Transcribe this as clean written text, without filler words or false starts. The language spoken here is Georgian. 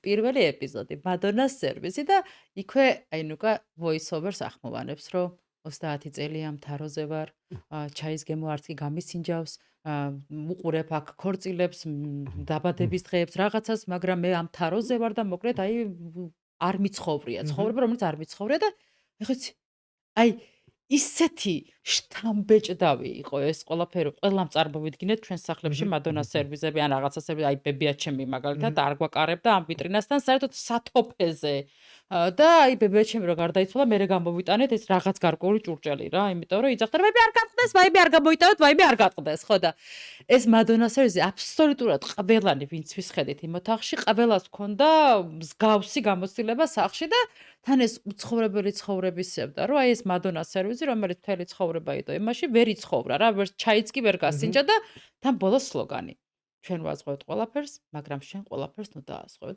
პირველი ეპიზოდი, მადონას სერვისი და იქვე აი ნუკა voice overs ახმოვანებს, რომ 30 წელია მთავროზე ვარ, ჩაის გემო არც კი გამისინჯავს, უყურებ აქ ქორწილებს, დაბადების დღეებს, რაღაცას, მაგრამ მე ამ მთავროზე ვარ და მოკლედ აი არ მიცხოვრია, ცხოვრება რომელიც არ მიცხოვრია და ეხლა იცი აი ისეთი შთამბეჭდავი იყო ეს ყველაფერი, ყველამ წარმოვიდგინეთ ჩვენ სახლებში მადონას სერვიზები ან რაღაცა სერვიზი, აი ბებიაჩემი მაგალითად არ გვაკარებდა ამ ვიტრინასთან საერთოდ სათოფეზე. და აი ბებიაჩემი რო გარდაიცვალა, მერე გამოვიტანეთ ეს რაღაც გარკვეული ჭურჭელი რა, იმიტომ რომ იძახდა რომ ვაიმე არ გაწყდეს, ვაიმე არ გამოიტანოთ, ვაიმე არ გაწყდეს, ხო და ეს მადონას სერვიზი აბსოლუტურად ყველანი ვინც ვისხედით იმ ოთახში, ყველას ჰქონდა მსგავსი გამოცდილება სახლში და თან ეს უცხოვრებელი ცხოვრებისებდა, რომ აი ეს მადონას სერვიზი, რომელიც მთელი ცხოვრება იდო იმაში, ვერ იცხოვრა რა, ვერ ჩაიც კი ვერ გასინჯა და თან ბოლოს სლოგანი. ჩვენ ვაზღვევთ ყველაფერს, მაგრამ შენ ყველაფერს ნუ დაასხვევ.